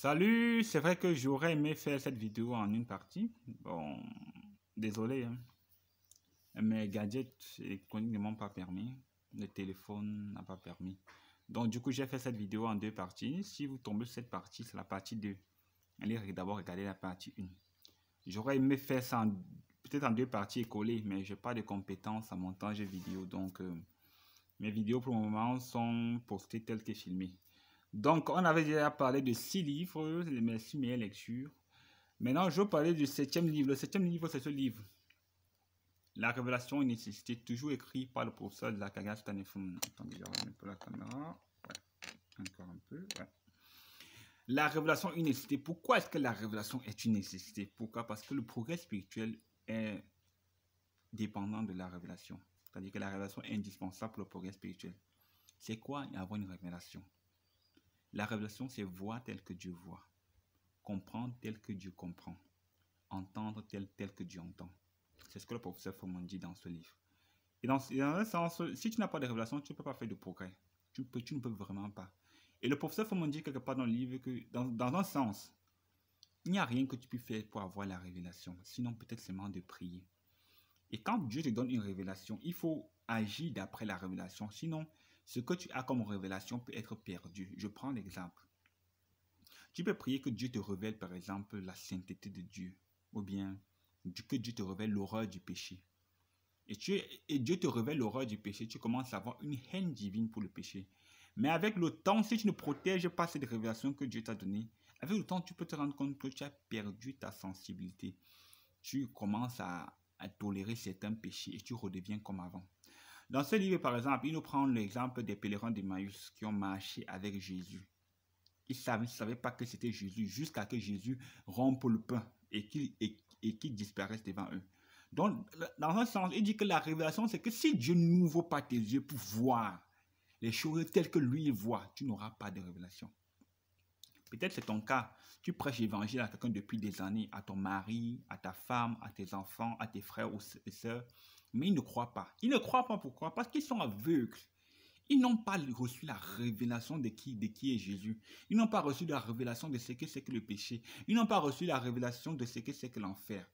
Salut, c'est vrai que j'aurais aimé faire cette vidéo en une partie. Bon, désolé, hein. Mes gadgets électroniques ne m'ont pas permis. Le téléphone n'a pas permis. Donc, du coup, j'ai fait cette vidéo en deux parties. Si vous tombez sur cette partie, c'est la partie 2. Allez d'abord regarder la partie 1. J'aurais aimé faire ça peut-être en deux parties et coller, mais je n'ai pas de compétences en montage vidéo. Donc, mes vidéos pour le moment sont postées telles que filmées. Donc, on avait déjà parlé de 6 livres, mes 6 meilleures lectures. Maintenant, je vais parler du 7e livre. Le 7e livre, c'est ce livre. La révélation et nécessité, toujours écrit par le professeur de la Stanifun. Attendez, je vais mettre la caméra. Ouais, encore un peu. Ouais. La révélation et une nécessité. Pourquoi est-ce que la révélation est une nécessité? Pourquoi? Parce que le progrès spirituel est dépendant de la révélation. C'est-à-dire que la révélation est indispensable pour le progrès spirituel. C'est quoi avoir une révélation? La révélation, c'est voir tel que Dieu voit, comprendre tel que Dieu comprend, entendre tel que Dieu entend. C'est ce que le professeur Fomon dit dans ce livre. Et dans un sens, si tu n'as pas de révélation, tu ne peux pas faire de progrès. Tu ne peux vraiment pas. Et le professeur Fomon dit quelque part dans le livre que, dans un sens, il n'y a rien que tu peux faire pour avoir la révélation. Sinon, peut-être seulement de prier. Et quand Dieu te donne une révélation, il faut agir d'après la révélation. Sinon, ce que tu as comme révélation peut être perdu. Je prends l'exemple. Tu peux prier que Dieu te révèle, par exemple, la sainteté de Dieu. Ou bien que Dieu te révèle l'horreur du péché. Et Dieu te révèle l'horreur du péché. Tu commences à avoir une haine divine pour le péché. Mais avec le temps, si tu ne protèges pas cette révélation que Dieu t'a donnée, avec le temps, tu peux te rendre compte que tu as perdu ta sensibilité. Tu commences à tolérer certains péchés et tu redeviens comme avant. Dans ce livre, par exemple, il nous prend l'exemple des pèlerins d'Emmaüs qui ont marché avec Jésus. Ils ne savaient pas que c'était Jésus jusqu'à ce que Jésus rompe le pain et qu'il disparaisse devant eux. Donc, dans un sens, il dit que la révélation, c'est que si Dieu n'ouvre pas tes yeux pour voir les choses telles que lui voit, tu n'auras pas de révélation. Peut-être c'est ton cas. Tu prêches l'évangile à quelqu'un depuis des années, à ton mari, à ta femme, à tes enfants, à tes frères ou sœurs, mais ils ne croient pas. Ils ne croient pas pourquoi? Parce qu'ils sont aveugles. Ils n'ont pas reçu la révélation de qui est Jésus. Ils n'ont pas reçu la révélation de ce que c'est que le péché. Ils n'ont pas reçu la révélation de ce que c'est que l'enfer.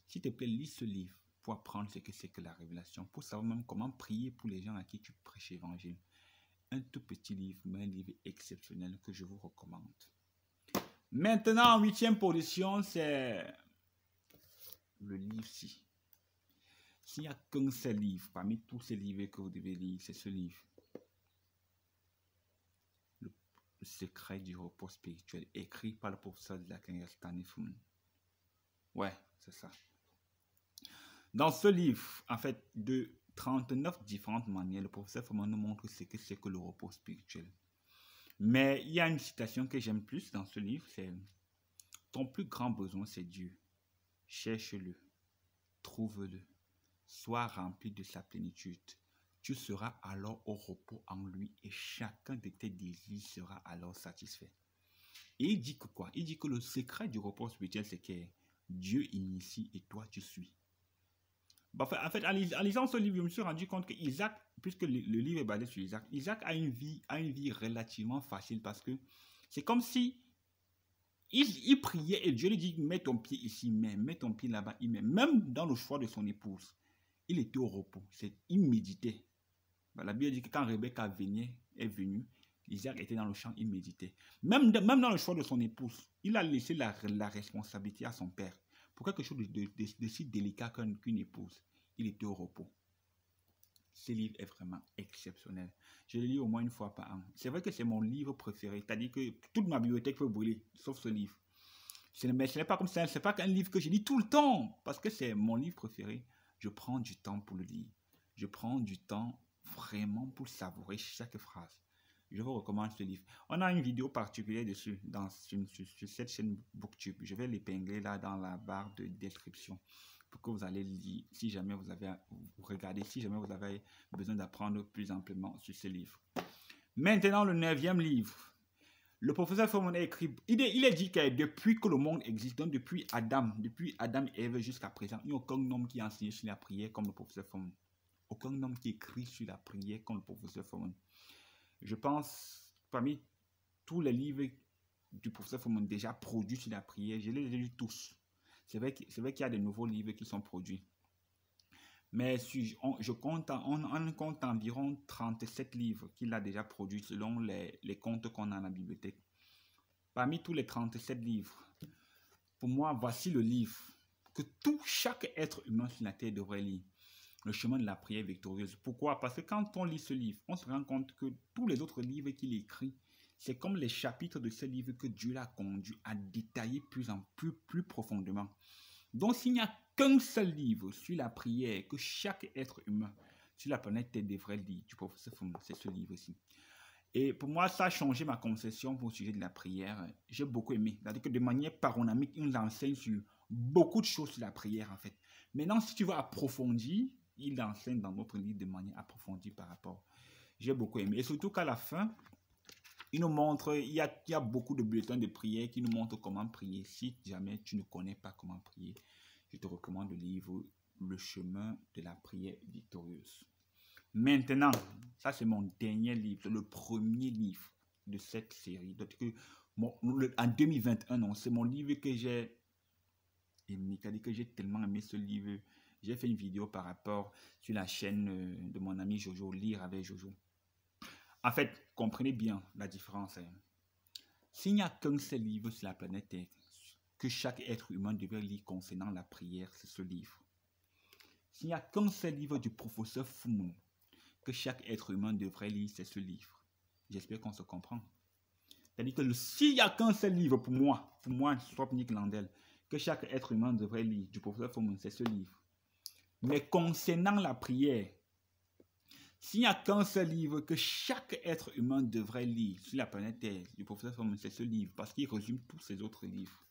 S'il te plaît, lis ce livre pour apprendre ce que c'est que la révélation, pour savoir même comment prier pour les gens à qui tu prêches l'évangile. Un tout petit livre, mais un livre exceptionnel que je vous recommande. Maintenant, en 8e position, c'est le livre-ci. S'il n'y a qu'un seul livre, parmi tous ces livres que vous devez lire, c'est ce livre. Le secret du repos spirituel, écrit par le professeur de la Stanifun. Ouais, c'est ça. Dans ce livre, en fait, de 39 différentes manières, le professeur Fomon nous montre ce que c'est que le repos spirituel. Mais il y a une citation que j'aime plus dans ce livre, c'est « Ton plus grand besoin, c'est Dieu. Cherche-le, trouve-le, sois rempli de sa plénitude. Tu seras alors au repos en lui et chacun de tes désirs sera alors satisfait. » Et il dit que quoi? Il dit que le secret du repos spirituel, c'est que Dieu initie et toi, tu suis. En fait, en lisant ce livre, je me suis rendu compte que Isaac, puisque le livre est basé sur Isaac, Isaac a une vie relativement facile parce que c'est comme si il priait et Dieu lui dit, mets ton pied ici, mets ton pied là-bas, il met. Même dans le choix de son épouse, il était au repos, il méditait. La Bible dit que quand Rebecca est venue, Isaac était dans le champ, il méditait. Même dans le choix de son épouse, il a laissé la responsabilité à son père. Pour quelque chose de si délicat qu'une épouse, il était au repos. Ce livre est vraiment exceptionnel. Je le lis au moins une fois par an. C'est vrai que c'est mon livre préféré. C'est-à-dire que toute ma bibliothèque peut brûler, sauf ce livre. Mais ce n'est pas comme ça. Ce n'est pas qu'un livre que je lis tout le temps. Parce que c'est mon livre préféré. Je prends du temps pour le lire. Je prends du temps vraiment pour savourer chaque phrase. Je vous recommande ce livre. On a une vidéo particulière dessus sur cette chaîne Booktube. Je vais l'épingler là dans la barre de description pour que vous allez lire si jamais vous regardez, si jamais vous avez besoin d'apprendre plus amplement sur ce livre. Maintenant, le 9e livre. Le professeur Fomon a écrit, il est dit que depuis que le monde existe, donc depuis Adam et Ève jusqu'à présent, il n'y a aucun homme qui a enseigné sur la prière comme le professeur Fomon. Aucun homme qui écrit sur la prière comme le professeur Fomon. Je pense, parmi tous les livres du professeur Fomon déjà produits sur la prière. Je les ai lus tous. C'est vrai qu'il y a de nouveaux livres qui sont produits. Mais on compte environ 37 livres qu'il a déjà produits selon les comptes qu'on a dans la bibliothèque. Parmi tous les 37 livres, pour moi, voici le livre que chaque être humain sur la terre devrait lire. Le chemin de la prière victorieuse. Pourquoi? Parce que quand on lit ce livre, on se rend compte que tous les autres livres qu'il écrit, c'est comme les chapitres de ce livre que Dieu l'a conduit à détailler plus profondément. Donc, s'il n'y a qu'un seul livre sur la prière que chaque être humain sur la planète Terre devrait lire, du professeur Fomon, c'est ce livre-ci. Et pour moi, ça a changé ma conception pour le sujet de la prière. J'ai beaucoup aimé. C'est-à-dire que de manière paronamique, il nous enseigne sur beaucoup de choses sur la prière, en fait. Maintenant, si tu veux approfondir, il enseigne dans notre livre de manière approfondie par rapport. J'ai beaucoup aimé. Et surtout qu'à la fin, il nous montre, il y a beaucoup de bulletins de prière qui nous montrent comment prier. Si jamais tu ne connais pas comment prier, je te recommande le livre Le chemin de la prière victorieuse. Maintenant, ça c'est mon dernier livre, le premier livre de cette série. Donc, en 2021, c'est mon livre que j'ai aimé, c'est-à-dire que j'ai tellement aimé ce livre. J'ai fait une vidéo par rapport sur la chaîne de mon ami Jojo, Lire avec Jojo. En fait, comprenez bien la différence. S'il n'y a qu'un seul livre sur la planète Terre que chaque être humain devrait lire concernant la prière, c'est ce livre. S'il n'y a qu'un seul livre du professeur Fomon que chaque être humain devrait lire, c'est ce livre. J'espère qu'on se comprend. C'est-à-dire que s'il n'y a qu'un seul livre pour moi, Swapnik Landel, que chaque être humain devrait lire du professeur Fomon, c'est ce livre. Mais concernant la prière, s'il n'y a qu'un seul livre que chaque être humain devrait lire sur la planète Terre, du professeur Fomon, c'est ce livre, parce qu'il résume tous ces autres livres.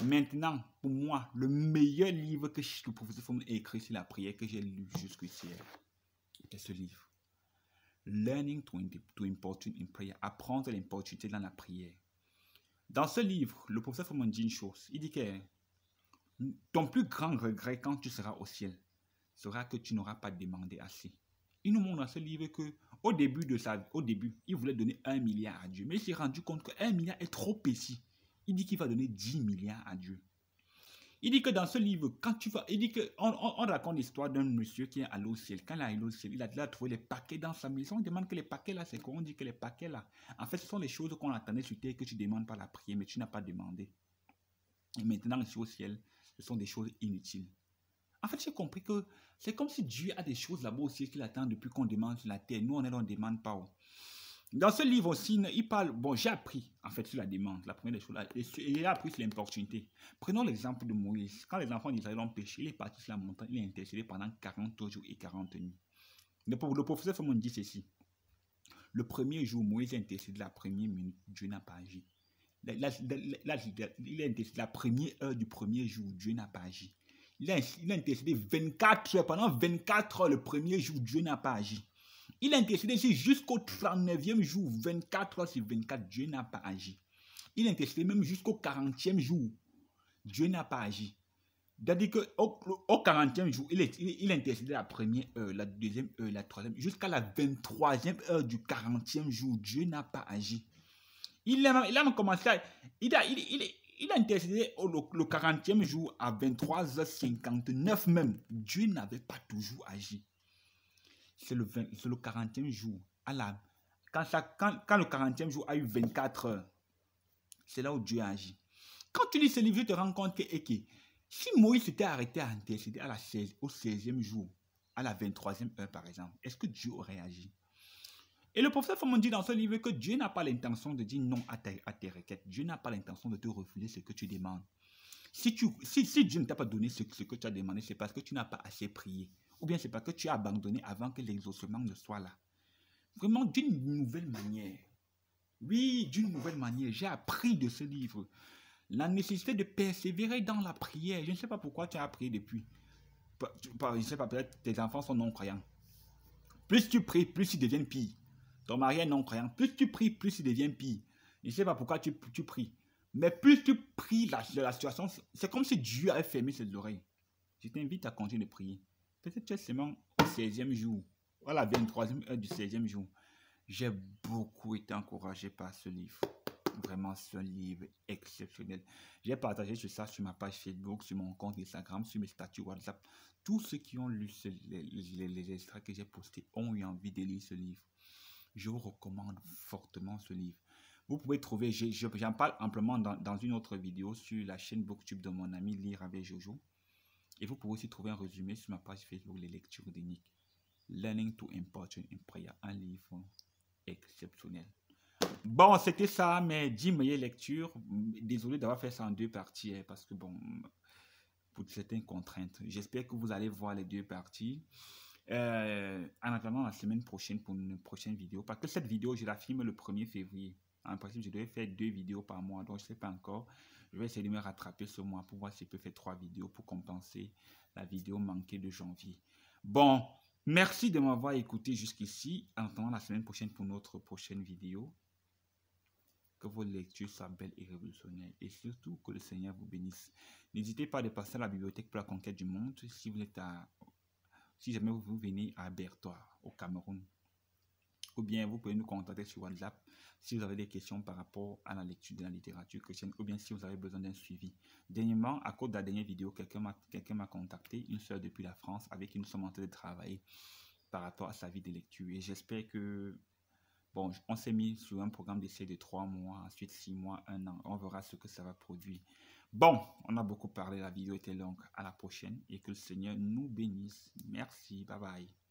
Maintenant, pour moi, le meilleur livre que le professeur Fomon a écrit sur la prière que j'ai lu jusqu'ici, c'est ce livre. Learning to importune in prayer. Apprendre l'importunité dans la prière. Dans ce livre, le professeur Fomon dit une chose. Il dit que ton plus grand regret quand tu seras au ciel sera que tu n'auras pas demandé assez. Il nous montre dans ce livre que au début, il voulait donner 1 milliard à Dieu. Mais il s'est rendu compte que 1 milliard est trop petit. Il dit qu'il va donner 10 milliards à Dieu. Il dit que dans ce livre, on raconte l'histoire d'un monsieur qui est allé au ciel. Quand il est allé au ciel, il a trouvé les paquets dans sa maison. On demande que les paquets là, c'est quoi? On dit que les paquets là, en fait, ce sont les choses qu'on attendait sur terre que tu demandes par la prière, mais tu n'as pas demandé. Et maintenant, ici au ciel, ce sont des choses inutiles. En fait, j'ai compris que c'est comme si Dieu a des choses là-bas aussi qu'il attend depuis qu'on demande sur la terre. Nous, on ne demande pas. Dans ce livre aussi, il parle, j'ai appris en fait sur la demande, la première des choses, et il a appris sur l'importunité. Prenons l'exemple de Moïse. Quand les enfants d'Israël ont péché, il est parti sur la montagne, il a intercédé pendant 40 jours et 40 nuits. Le professeur Fomon dit ceci. Le premier jour, Moïse a intercédé la première minute, Dieu n'a pas agi. Il a intercédé la première heure du premier jour, Dieu n'a pas agi. Il a intercédé 24 heures, pendant 24 heures le premier jour, Dieu n'a pas agi. Il a intercédé jusqu'au 39e jour, 24 heures sur 24, Dieu n'a pas agi. Il a intercédé même jusqu'au 40e jour, Dieu n'a pas agi. C'est-à-dire qu'au 40e jour, il a intercédé la première heure, la deuxième heure, la troisième, jusqu'à la 23e heure du 40e jour, Dieu n'a pas agi. Il a commencé à... Il a intercédé le 40e jour à 23h59 même. Dieu n'avait pas toujours agi. C'est le 40e jour. Quand le 40e jour a eu 24 heures, c'est là où Dieu a agi. Quand tu lis ce livre, tu te rends compte que si Moïse s'était arrêté à intercéder au 16e jour, à la 23e heure par exemple, est-ce que Dieu aurait agi? Et le professeur Fomon dit dans ce livre que Dieu n'a pas l'intention de dire non à tes requêtes. Dieu n'a pas l'intention de te refuser ce que tu demandes. Si Dieu ne t'a pas donné ce que tu as demandé, c'est parce que tu n'as pas assez prié. Ou bien c'est parce que tu as abandonné avant que l'exaucement ne soit là. Vraiment d'une nouvelle manière. Oui, d'une nouvelle manière. J'ai appris de ce livre la nécessité de persévérer dans la prière. Je ne sais pas pourquoi tu as prié depuis. Je ne sais pas, peut-être tes enfants sont non-croyants. Plus tu pries, plus ils deviennent pires. Ton mari est non-croyant. Plus tu pries, plus il devient pire. Je ne sais pas pourquoi tu pries. Mais plus tu pries la situation, c'est comme si Dieu avait fermé ses oreilles. Je t'invite à continuer de prier. Peut-être tu es seulement au 16e jour, ou à la 23e heure du 16e jour. J'ai beaucoup été encouragé par ce livre. Vraiment, c'est un livre exceptionnel. J'ai partagé sur ça sur ma page Facebook, sur mon compte Instagram, sur mes statuts WhatsApp. Tous ceux qui ont lu les extraits que j'ai postés ont eu envie de lire ce livre. Je vous recommande fortement ce livre. Vous pouvez trouver, j'en parle amplement dans une autre vidéo sur la chaîne Booktube de mon ami Lire avec Jojo. Et vous pouvez aussi trouver un résumé sur ma page Facebook, les lectures de Nick. Learning to Important in Prayer, un livre exceptionnel. Bon, c'était ça, mes 10 meilleures lectures. Désolé d'avoir fait ça en 2 parties, parce que bon, pour certaines contraintes. J'espère que vous allez voir les 2 parties. En attendant la semaine prochaine pour une prochaine vidéo, parce que cette vidéo, je la filme le 1er février. En principe, je devais faire 2 vidéos par mois, donc je ne sais pas encore. Je vais essayer de me rattraper ce mois pour voir si je peux faire 3 vidéos pour compenser la vidéo manquée de janvier. Bon, merci de m'avoir écouté jusqu'ici. En attendant la semaine prochaine pour notre prochaine vidéo. Que vos lectures soient belles et révolutionnaires. Et surtout, que le Seigneur vous bénisse. N'hésitez pas à passer à la bibliothèque pour la conquête du monde si vous êtes si jamais vous venez à Bertois, au Cameroun. Ou bien vous pouvez nous contacter sur WhatsApp si vous avez des questions par rapport à la lecture de la littérature chrétienne, ou bien si vous avez besoin d'un suivi. Dernièrement, à cause de la dernière vidéo, quelqu'un m'a contacté, une soeur depuis la France, avec qui nous sommes en train de travailler par rapport à sa vie de lecture. Et j'espère que, bon, on s'est mis sur un programme d'essai de 3 mois, ensuite 6 mois, 1 an. On verra ce que ça va produire. Bon, on a beaucoup parlé, la vidéo était longue. À la prochaine et que le Seigneur nous bénisse. Merci, bye bye.